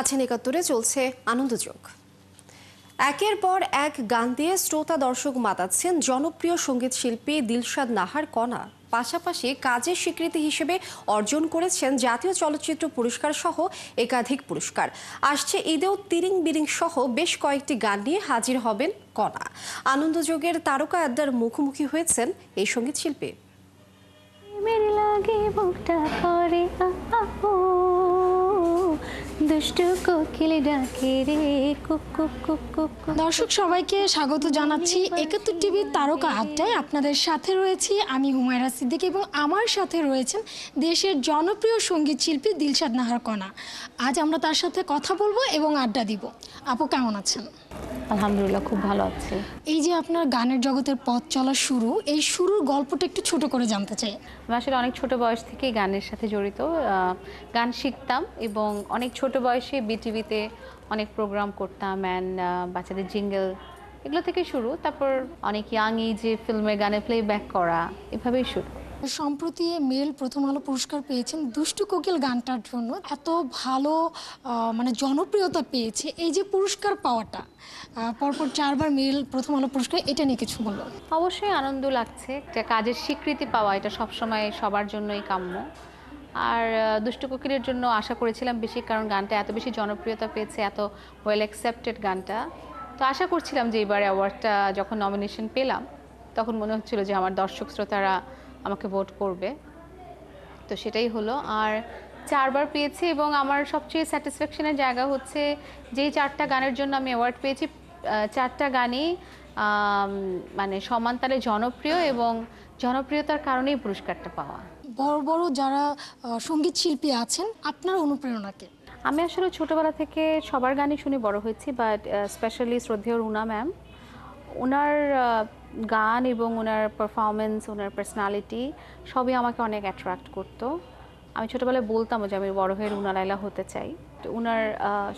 আছেন একাত্তরে চলছে আনন্দযোগ। একের পর এক গান দিয়ে শ্রোতা দর্শক মাতাচ্ছেন জনপ্রিয় সঙ্গীত শিল্পী দিলশাদ নাহার কণা। পাশাপাশি কাজের স্বীকৃতি হিসেবে অর্জন করেছেন জাতীয় চলচ্চিত্র পুরস্কার সহ একাধিক পুরস্কার। আসছে ঈদেও তিরিং বিরিং সহ বেশ কয়েকটি গান নিয়ে হাজির হবেন কণা। আনন্দযোগের তারকা আড্ডার মুখোমুখি হয়েছেন এই সঙ্গীত শিল্পী। দর্শক সবাইকে স্বাগত জানাচ্ছি একাত্তর টিভির তারকা আড্ডায়। আপনাদের সাথে রয়েছি আমি হুমায়রা সিদ্দিক এবং আমার সাথে রয়েছেন দেশের জনপ্রিয় সঙ্গীত শিল্পী দিলশাদ নাহার কণা। আজ আমরা তার সাথে কথা বলবো এবং আড্ডা দিব। আপু কেমন আছেন? আলহামদুলিল্লাহ, খুব ভালো আছি। এই যে আপনার গানের জগতের পথ চলা শুরু, এই শুরুর গল্পটা একটু ছোট করে জানতে চাই। আমি আসলে অনেক ছোট বয়স থেকেই গানের সাথে জড়িত। গান শিখতাম এবং অনেক ছোট বয়সে বিটিভিতে অনেক প্রোগ্রাম করতাম অ্যান্ড বাচ্চাদের জিঙ্গেল এগুলো থেকে শুরু। তারপর অনেক ইয়াং এজে ফিল্মের গানে প্লেব্যাক করা, এভাবেই শুরু। সম্প্রতি মেল প্রথম আলো পুরস্কার পেয়েছেন দুষ্টু কোকিল গানটার জন্য। এত ভালো মানে জনপ্রিয়তা পেয়েছে, এই যে পুরস্কার পাওয়াটা, পরপর 4 বার মেল প্রথম আলো পুরস্কার, এটা নিয়ে কিছু বললো। অবশ্যই আনন্দ লাগছে, একটা কাজের স্বীকৃতি পাওয়া এটা সবসময় সবার জন্যই কাম্য। আর দুষ্টু কোকিলের জন্য আশা করেছিলাম বেশি, কারণ গানটা এত বেশি জনপ্রিয়তা পেয়েছে, এত ওয়েল অ্যাকসেপ্টেড গানটা। তো আশা করছিলাম যে এবারে অ্যাওয়ার্ডটা যখন নমিনেশন পেলাম তখন মনে হচ্ছিল যে আমার দর্শক শ্রোতারা আমাকে ভোট করবে, তো সেটাই হলো। আর 4 বার পেয়েছি এবং আমার সবচেয়ে স্যাটিসফ্যাকশনের জায়গা হচ্ছে যেই 4টা গানের জন্য আমি অ্যাওয়ার্ড পেয়েছি, 4টা গানই মানে সমান তালে জনপ্রিয় এবং জনপ্রিয়তার কারণেই পুরস্কারটা পাওয়া। বড় বড় যারা সঙ্গীত শিল্পী আছেন, আপনার অনুপ্রেরণাকে? আমি আসলে ছোটোবেলা থেকে সবার গানই শুনে বড় হয়েছি, বাট স্পেশালি শ্রদ্ধেয় রুনা ম্যাম, ওনার গান এবং ওনার পারফরমেন্স, ওনার পার্সোনালিটি সবই আমাকে অনেক অ্যাট্রাক্ট করতো। আমি ছোটোবেলায় বলতাম যে আমি বড় হয়ে রুনা লায়লা হতে চাই। তো ওনার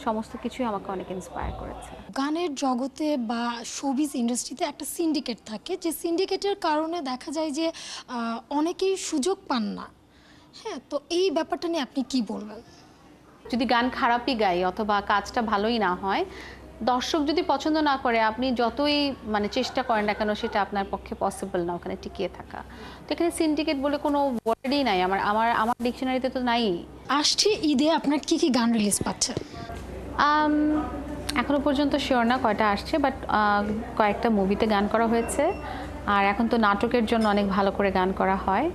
সমস্ত কিছুই আমাকে অনেক ইন্সপায়ার করেছে। গানের জগতে বা শোবিজ ইন্ডাস্ট্রিতে একটা সিন্ডিকেট থাকে, যে সিন্ডিকেটের কারণে দেখা যায় যে অনেকেই সুযোগ পান না। হ্যাঁ, তো এই ব্যাপারটা নিয়ে আপনি কি বলবেন? যদি গান খারাপই গাই অথবা কাজটা ভালোই না হয়, দর্শক যদি পছন্দ না করে, আপনি যতই মানে চেষ্টা করেন না কেন, সেটা আপনার পক্ষে পসিবল না ওখানে টিকিয়ে থাকা। তো এখানে সিন্ডিকেট বলে কোনো ওয়ার্ডই নাই, আমার ডিকশনারিতে তো নাই। আসছে ঈদে আপনার কি কি গান রিলিজ পাচ্ছে? এখনো পর্যন্ত শিওর না কয়টা আসছে, বাট কয়েকটা মুভিতে গান করা হয়েছে। আর এখন তো নাটকের জন্য অনেক ভালো করে গান করা হয়,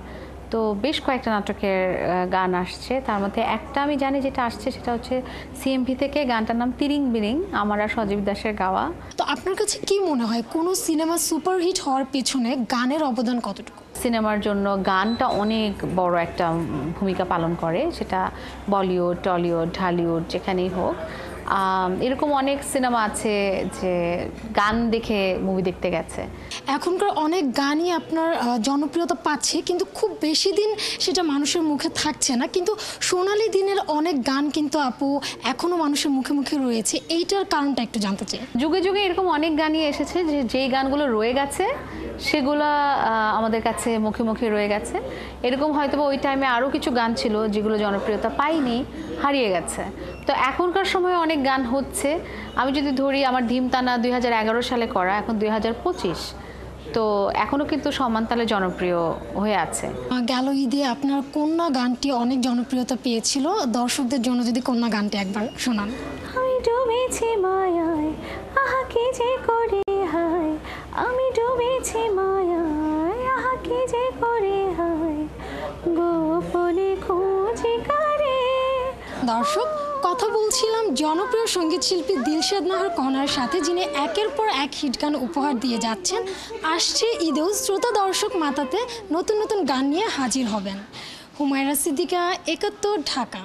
তো বেশ কয়েকটা নাটকের গান আসছে। তার মধ্যে একটা আমি জানি যেটা আসছে, সেটা হচ্ছে সিএমভি থেকে, গানটার নাম তিরিং বিরিং, আমার আর সজীব দাসের গাওয়া। তো আপনার কাছে কি মনে হয় কোনো সিনেমা সুপারহিট হওয়ার পেছনে গানের অবদান কতটুকু? সিনেমার জন্য গানটা অনেক বড় একটা ভূমিকা পালন করে, সেটা বলিউড, টলিউড, ঢালিউড, যেখানেই হোক। এরকম অনেক সিনেমা আছে যে গান দেখে মুভি দেখতে গেছে। এখনকার অনেক গানই আপনার জনপ্রিয়তা পাচ্ছে, কিন্তু খুব বেশি দিন সেটা মানুষের মুখে থাকছে না। কিন্তু সোনালী দিনের অনেক গান কিন্তু আপু এখনও মানুষের মুখে মুখে রয়েছে, এইটার কারণটা একটু জানতে চাই। যুগে যুগে এরকম অনেক গানই এসেছে যেই গানগুলো রয়ে গেছে সেগুলো আমাদের কাছে মুখে মুখে রয়ে গেছে। এরকম হয়তো ওই টাইমে আরও কিছু গান ছিল যেগুলো জনপ্রিয়তা পায়নি, হারিয়ে গেছে। তো এখনকার সময় অনেক গান হচ্ছে। আমি যদি ধরি আমার ধিমতানা 2011 সালে করা, এখন 2025, তো এখনও কিন্তু সমানতালে জনপ্রিয় হয়ে আছে। গেল ঈদে আপনার কন্যা গানটি অনেক জনপ্রিয়তা পেয়েছিল, দর্শকদের জন্য যদি কন্যা গানটি একবার শোনান। আমি ডুবেছি মায়ায়, আহা কি যে করি হায়, আমি ডুবেছি মায়ায়, আহা কি যে করি হায়, গোপনে খুঁজি কারে। দর্শক, কথা বলছিলাম জনপ্রিয় সঙ্গীত শিল্পী দিলশাদ নাহার কণার সাথে, যিনি একের পর এক হিট গান উপহার দিয়ে যাচ্ছেন। আসছে ঈদেও শ্রোতা দর্শক মাতাতে নতুন নতুন গান নিয়ে হাজির হবেন। হুমায়রা সিদ্দিকা, একাত্তর, ঢাকা।